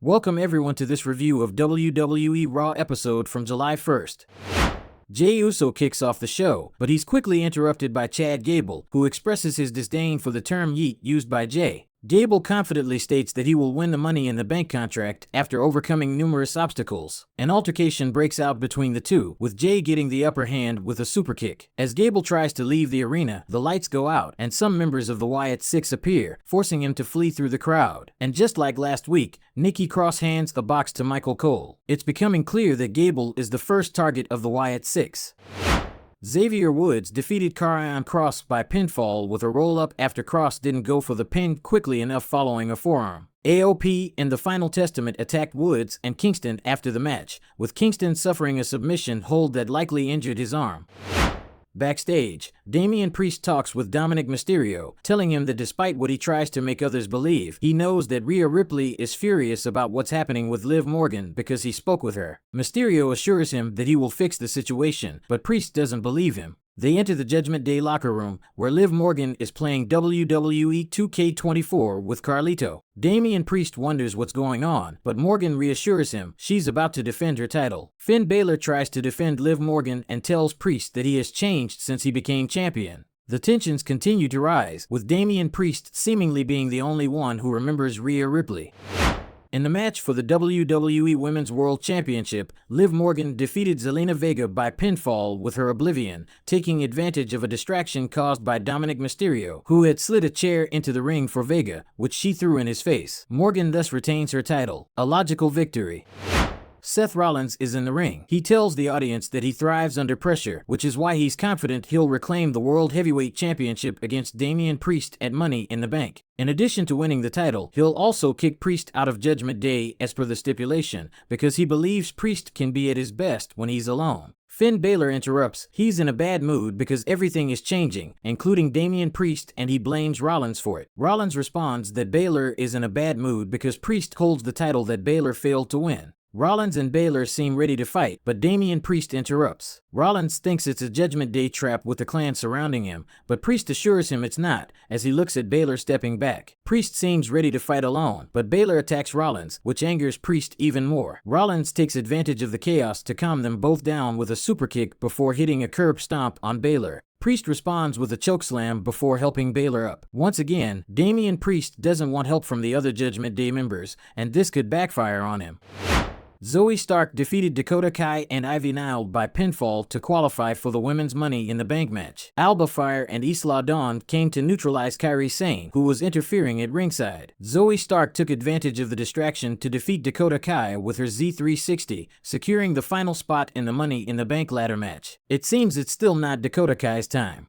Welcome everyone to this review of WWE Raw episode from July 1st. Jey Uso kicks off the show, but he's quickly interrupted by Chad Gable, who expresses his disdain for the term yeet used by Jey. Gable confidently states that he will win the Money in the Bank contract after overcoming numerous obstacles. An altercation breaks out between the two, with Jey getting the upper hand with a superkick. As Gable tries to leave the arena, the lights go out and some members of the Wyatt Sicks appear, forcing him to flee through the crowd. And just like last week, Kross hands the box to Michael Cole. It's becoming clear that Gable is the first target of the Wyatt Sicks. Xavier defeated Kross by pinfall with a roll-up after Kross didn't go for the pin quickly enough following a forearm. AOP and the Final Testament attacked Woods and Kingston after the match, with Kingston suffering a submission hold that likely injured his arm. Backstage, Damian Priest talks with Dominik Mysterio, telling him that despite what he tries to make others believe, he knows that Rhea Ripley is furious about what's happening with Liv Morgan because he spoke with her. Mysterio assures him that he will fix the situation, but Priest doesn't believe him. They enter the Judgment Day locker room, where Liv Morgan is playing WWE 2K24 with Carlito. Damian Priest wonders what's going on, but Morgan reassures him she's about to defend her title. Finn Bálor tries to defend Liv Morgan and tells Priest that he has changed since he became champion. The tensions continue to rise, with Damian Priest seemingly being the only one who remembers Rhea Ripley. In the match for the WWE Women's World Championship, Liv Morgan defeated Zelina Vega by pinfall with her Oblivion, taking advantage of a distraction caused by Dominik Mysterio, who had slid a chair into the ring for Vega, which she threw in his face. Morgan thus retains her title. A logical victory. Seth Rollins is in the ring. He tells the audience that he thrives under pressure, which is why he's confident he'll reclaim the World Heavyweight Championship against Damian Priest at Money in the Bank. In addition to winning the title, he'll also kick Priest out of Judgment Day as per the stipulation, because he believes Priest can be at his best when he's alone. Finn Bálor interrupts. He's in a bad mood because everything is changing, including Damian Priest, and he blames Rollins for it. Rollins responds that Bálor is in a bad mood because Priest holds the title that Bálor failed to win. Rollins and Bálor seem ready to fight, but Damian Priest interrupts. Rollins thinks it's a Judgment Day trap with the clan surrounding him, but Priest assures him it's not, as he looks at Bálor stepping back. Priest seems ready to fight alone, but Bálor attacks Rollins, which angers Priest even more. Rollins takes advantage of the chaos to calm them both down with a superkick before hitting a curb stomp on Bálor. Priest responds with a chokeslam before helping Bálor up. Once again, Damian Priest doesn't want help from the other Judgment Day members, and this could backfire on him. Zoey defeated Dakota Kai and Nile by pinfall to qualify for the Women's Money in the Bank match. Alba Fire and Isla Dawn came to neutralize Karrion, who was interfering at ringside. Zoey took advantage of the distraction to defeat Dakota Kai with her Z360, securing the final spot in the Money in the Bank ladder match. It seems it's still not Dakota Kai's time.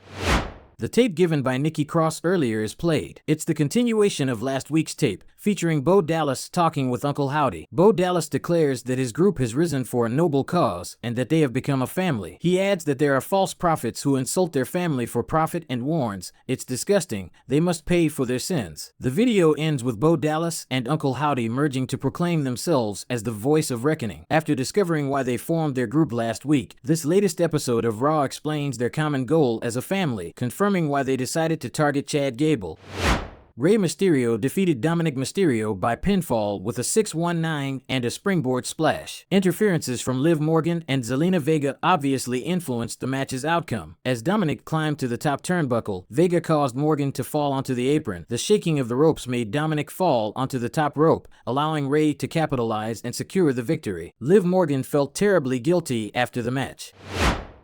The tape given by Kross earlier is played. It's the continuation of last week's tape, featuring Bo Dallas talking with Uncle Howdy. Bo Dallas declares that his group has risen for a noble cause, and that they have become a family. He adds that there are false prophets who insult their family for profit and warns, it's disgusting, they must pay for their sins. The video ends with Bo Dallas and Uncle Howdy merging to proclaim themselves as the voice of reckoning. After discovering why they formed their group last week, this latest episode of Raw explains their common goal as a family, confirming why they decided to target Chad Gable. Rey Mysterio defeated Dominik Mysterio by pinfall with a 619 and a springboard splash. Interferences from Liv Morgan and Zelina Vega obviously influenced the match's outcome. As Dominic climbed to the top turnbuckle, Vega caused Morgan to fall onto the apron. The shaking of the ropes made Dominic fall onto the top rope, allowing Rey to capitalize and secure the victory. Liv Morgan felt terribly guilty after the match.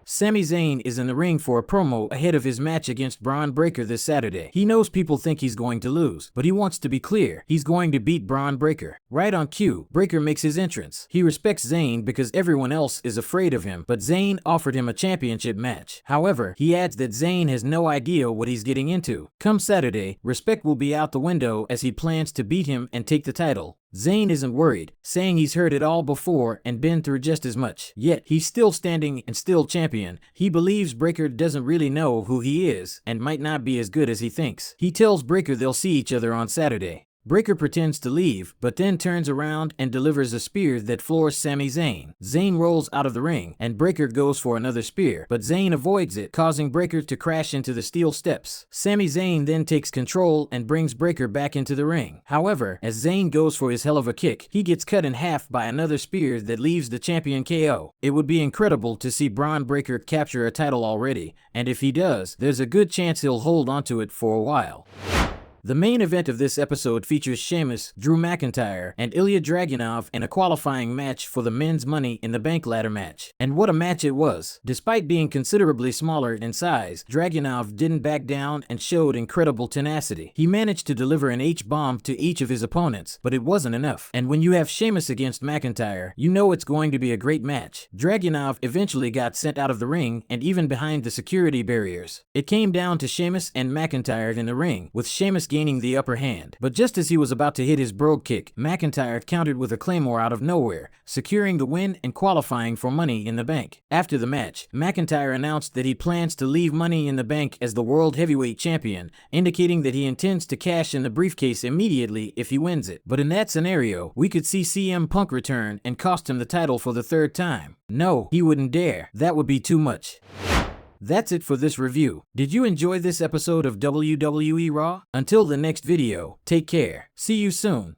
Sami Zayn is in the ring for a promo ahead of his match against Bron Breakker this Saturday. He knows people think he's going to lose, but he wants to be clear. He's going to beat Bron Breakker. Right on cue, Breakker makes his entrance. He respects Zayn because everyone else is afraid of him, but Zayn offered him a championship match. However, he adds that Zayn has no idea what he's getting into. Come Saturday, respect will be out the window as he plans to beat him and take the title. Zayn isn't worried, saying he's heard it all before and been through just as much. Yet, he's still standing and still champion. He believes Breakker doesn't really know who he is and might not be as good as he thinks. He tells Breakker they'll see each other on Saturday. Breakker pretends to leave, but then turns around and delivers a spear that floors Sami Zayn. Zayn rolls out of the ring, and Breakker goes for another spear, but Zayn avoids it, causing Breakker to crash into the steel steps. Sami Zayn then takes control and brings Breakker back into the ring. However, as Zayn goes for his hell of a kick, he gets cut in half by another spear that leaves the champion KO. It would be incredible to see Bron Breakker capture a title already, and if he does, there's a good chance he'll hold onto it for a while. The main event of this episode features Sheamus, Drew McIntyre, and Ilya Dragunov in a qualifying match for the men's Money in the Bank ladder match. And what a match it was! Despite being considerably smaller in size, Dragunov didn't back down and showed incredible tenacity. He managed to deliver an H-bomb to each of his opponents, but it wasn't enough. And when you have Sheamus against McIntyre, you know it's going to be a great match. Dragunov eventually got sent out of the ring and even behind the security barriers. It came down to Sheamus and McIntyre in the ring, with Sheamus gaining the upper hand. But just as he was about to hit his brogue kick, McIntyre countered with a claymore out of nowhere, securing the win and qualifying for Money in the Bank. After the match, McIntyre announced that he plans to leave Money in the Bank as the World Heavyweight Champion, indicating that he intends to cash in the briefcase immediately if he wins it. But in that scenario, we could see CM Punk return and cost him the title for the third time. No, he wouldn't dare. That would be too much. That's it for this review. Did you enjoy this episode of WWE Raw? Until the next video, take care. See you soon.